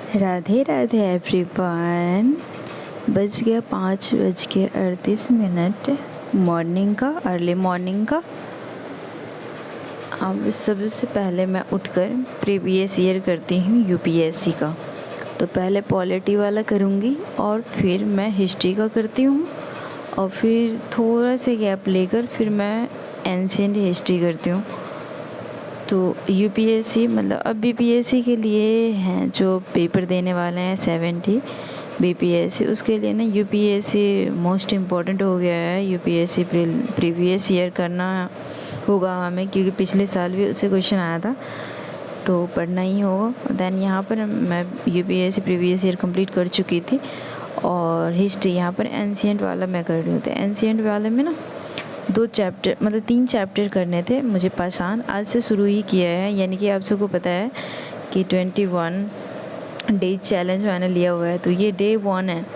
Radhe Radhe everyone. बज गया 5:38 morning का, अर्ली मॉर्निंग का। अब सबसे पहले मैं उठकर प्रीवियस ईयर करती हूँ यूपीएससी का। तो पहले पॉलिटी वाला करूँगी और फिर मैं हिस्ट्री का करती हूँ और फिर थोड़ा सा गैप लेकर फिर मैं एंशिएंट हिस्ट्री करती हूँ। तो यूपीएससी मतलब अब बीपीएससी के लिए हैं जो पेपर देने वाले हैं 70 बीपीएससी, उसके लिए ना यूपीएससी मोस्ट इम्पॉर्टेंट हो गया है। यूपीएससी प्रीवियस ईयर करना होगा हमें, क्योंकि पिछले साल भी उससे क्वेश्चन आया था, तो पढ़ना ही होगा। दैन यहाँ पर मैं यूपीएससी प्रीवियस ईयर कंप्लीट कर चुकी थी और हिस्ट्री यहाँ पर एंशिएंट वाला मैं कर रही हूँ। तो एंशिएंट वाले में ना 2 चैप्टर मतलब 3 चैप्टर करने थे मुझे पाषाण। आज से शुरू ही किया है, यानी कि आप सबको पता है कि 21 डेज चैलेंज मैंने लिया हुआ है, तो ये डे 1 है।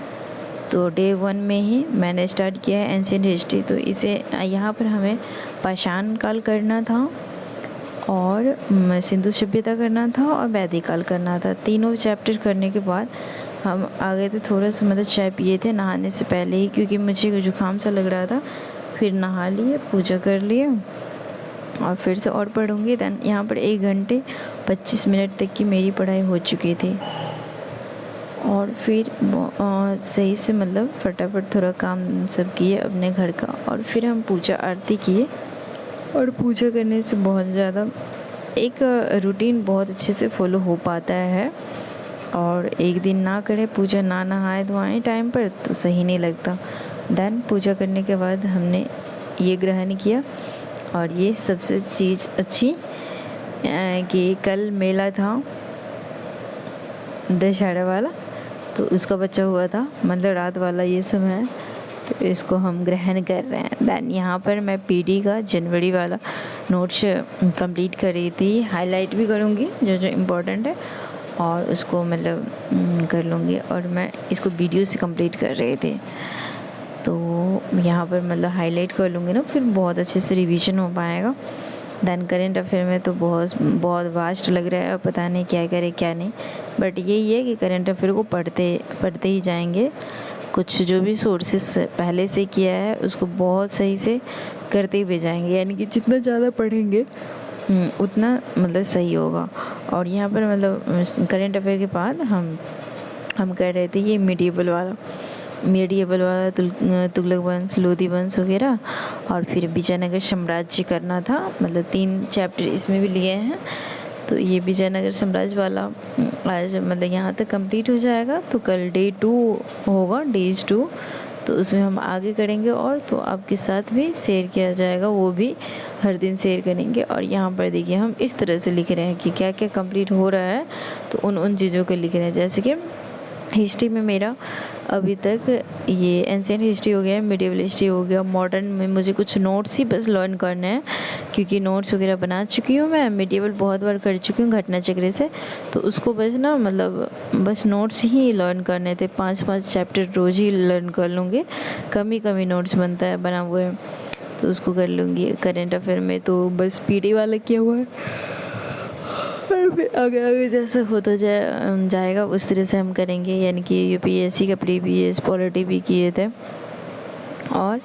तो डे 1 में ही मैंने स्टार्ट किया है एंशिएंट हिस्ट्री। तो इसे यहाँ पर हमें पाषाण काल करना था और सिंधु सभ्यता करना था और वैदिक काल करना था। तीनों चैप्टर करने के बाद हम आ गए थे, थोड़ा सा मतलब चाय पिए थे नहाने से पहले ही, क्योंकि मुझे जुकाम सा लग रहा था। फिर नहा लिए, पूजा कर लिए और फिर से और पढ़ूँगी। दैन यहाँ पर 1 घंटे 25 मिनट तक की मेरी पढ़ाई हो चुकी थी और फिर सही से मतलब फटाफट थोड़ा काम सब किए अपने घर का और फिर हम पूजा आरती किए। और पूजा करने से बहुत ज़्यादा एक रूटीन बहुत अच्छे से फॉलो हो पाता है, और एक दिन ना करें पूजा, ना नहाए धोआएं टाइम पर, तो सही नहीं लगता। दैन पूजा करने के बाद हमने ये ग्रहण किया। और ये सबसे चीज़ अच्छी कि कल मेला था दशहरा वाला, तो उसका बचा हुआ था, मतलब रात वाला ये सब है, तो इसको हम ग्रहण कर रहे हैं। दैन यहाँ पर मैं पीडी का जनवरी वाला नोट्स कंप्लीट कर रही थी। हाईलाइट भी करूँगी जो जो इम्पोर्टेंट है और उसको मतलब कर लूँगी, और मैं इसको वीडियो से कंप्लीट कर रहे थे। तो यहाँ पर मतलब हाईलाइट कर लूँगी ना, फिर बहुत अच्छे से रिवीजन हो पाएगा। दैन करेंट अफेयर में तो बहुत वास्ट लग रहा है, पता नहीं क्या करे क्या नहीं, बट यही है कि करेंट अफेयर को पढ़ते ही जाएंगे। कुछ जो भी सोर्सेस पहले से किया है उसको बहुत सही से करते हुए जाएंगे, यानी कि जितना ज़्यादा पढ़ेंगे उतना मतलब सही होगा। और यहाँ पर मतलब करेंट अफेयर के बाद हम कर रहे थे ये मीडिएबल वाला तुगलक वंश, लोधी वंश वगैरह, और फिर विजयनगर साम्राज्य करना था। मतलब 3 चैप्टर इसमें भी लिए हैं। तो ये विजयनगर साम्राज्य वाला आज मतलब यहाँ तक कंप्लीट हो जाएगा। तो कल डे 2 होगा, डेज 2, तो उसमें हम आगे करेंगे। और तो आपके साथ भी शेयर किया जाएगा, वो भी हर दिन शेयर करेंगे। और यहाँ पर देखिए हम इस तरह से लिख रहे हैं कि क्या क्या कंप्लीट हो रहा है, तो उन चीज़ों को लिख रहे हैं। जैसे कि हिस्ट्री में मेरा अभी तक ये एंशिएंट हिस्ट्री हो गया, मिडिवल हिस्ट्री हो गया। मॉडर्न में मुझे कुछ नोट्स ही बस लर्न करने हैं, क्योंकि नोट्स वगैरह बना चुकी हूँ मैं। मिडिवल बहुत बार कर चुकी हूँ घटना चक्र से, तो उसको बस ना मतलब बस नोट्स ही लर्न करने थे। 5-5 चैप्टर रोज़ ही लर्न कर लूँगी, कमी नोट्स बना हुआ है, तो उसको कर लूँगी। करेंट अफेयर में तो बस पीडी वाला किया हुआ है, आगे जैसे होता जाएगा उस तरह से हम करेंगे। यानी कि यूपीएससी का प्रीवियस पॉलिटी भी किए थे और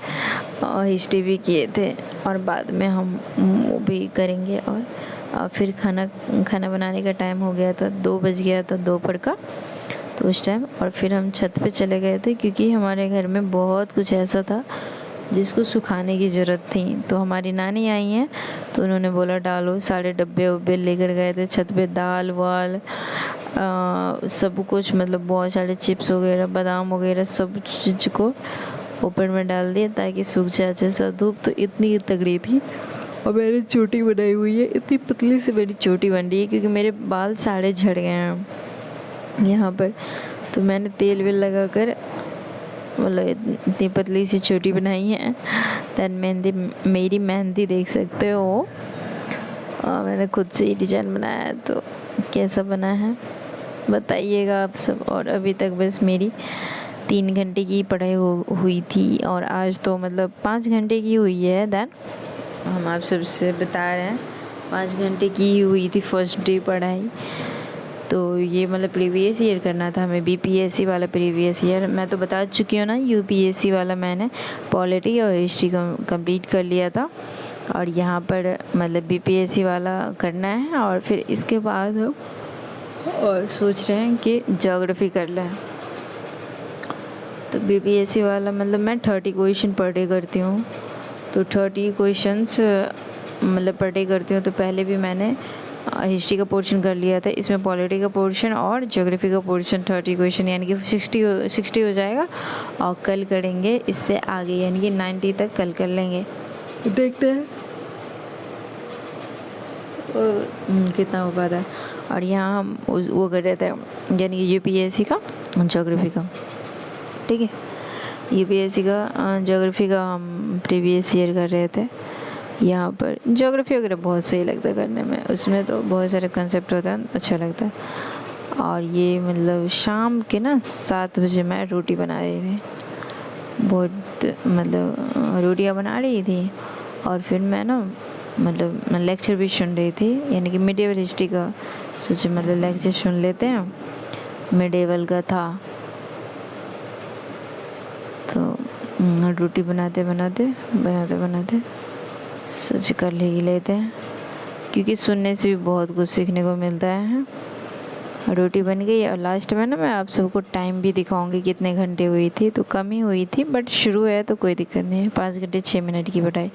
हिस्ट्री भी किए थे, और बाद में हम वो भी करेंगे। और फिर खाना बनाने का टाइम हो गया था, 2 बज गया था दोपहर का, तो उस टाइम। और फिर हम छत पे चले गए थे, क्योंकि हमारे घर में बहुत कुछ ऐसा था जिसको सुखाने की ज़रूरत थी। तो हमारी नानी आई हैं, तो उन्होंने बोला डालो। सारे डब्बे उब्बे लेकर गए थे छत पे, दाल वाल सब कुछ, मतलब बहुत सारे चिप्स वगैरह, बादाम वगैरह, सब चीज़ को ऊपर में डाल दिया ताकि सूख जाए अच्छे से। धूप तो इतनी तगड़ी थी, और मैंने चोटी बनाई हुई है, इतनी पतली से मेरी चोटी बन रही है, क्योंकि मेरे बाल सारे झड़ गए हैं यहाँ पर। तो मैंने तेल वेल लगा कर मतलब इतनी पतली सी चोटी बनाई है। दैन मेरी मेहंदी देख सकते हो, मैंने खुद से ही डिजाइन बनाया है, तो कैसा बना है बताइएगा आप सब। और अभी तक बस मेरी 3 घंटे की पढ़ाई हुई थी, और आज तो मतलब 5 घंटे की हुई है। दैन हम आप सबसे बता रहे हैं 5 घंटे की हुई थी फर्स्ट डे पढ़ाई। तो ये मतलब प्रीवियस ईयर करना था हमें, बीपीएससी वाला प्रीवियस ईयर। मैं तो बता चुकी हूँ ना, यूपीएससी वाला मैंने पॉलिटी और हिस्ट्री कंप्लीट कर लिया था, और यहाँ पर मतलब बीपीएससी वाला करना है। और फिर इसके बाद हम और सोच रहे हैं कि ज्योग्राफी कर लें। तो बीपीएससी वाला मतलब मैं 30 क्वेश्चन पर डे करती हूँ, तो 30 क्वेश्चंस मतलब पर डे करती हूँ। तो पहले भी मैंने हिस्ट्री का पोर्शन कर लिया था, इसमें पॉलिटी का पोर्शन और ज्योग्राफी का पोर्शन 30 क्वेश्चन यानी कि 60 हो जाएगा। और कल करेंगे इससे आगे, यानी कि 90 तक कल कर लेंगे, देखते हैं कितना हो पाता है। और यहाँ हम वो कर रहे थे यानी कि यूपीएससी का ज्योग्राफी का, ठीक है। यूपीएससी का ज्योग्राफी का हम प्रीवियस ईयर कर रहे थे। यहाँ पर ज्योग्राफी वगैरह बहुत सही लगता है करने में, उसमें तो बहुत सारे कंसेप्ट होता है, अच्छा लगता है। और ये मतलब शाम के ना 7 बजे मैं रोटी बना रही थी, बहुत मतलब रोटियाँ बना रही थी। और फिर मैं ना मतलब लेक्चर भी सुन रही थी, यानी कि मिडेवल हिस्ट्री का सोचे मतलब लेक्चर सुन लेते हैं, मिडेवल का था। तो रोटी बनाते बनाते सोच कर ही लेते हैं, क्योंकि सुनने से भी बहुत कुछ सीखने को मिलता है। रोटी बन गई और लास्ट में ना मैं आप सबको टाइम भी दिखाऊंगी कितने घंटे हुई थी, तो कम ही हुई थी बट शुरू है तो कोई दिक्कत नहीं है, 5 घंटे 6 मिनट की बटाई।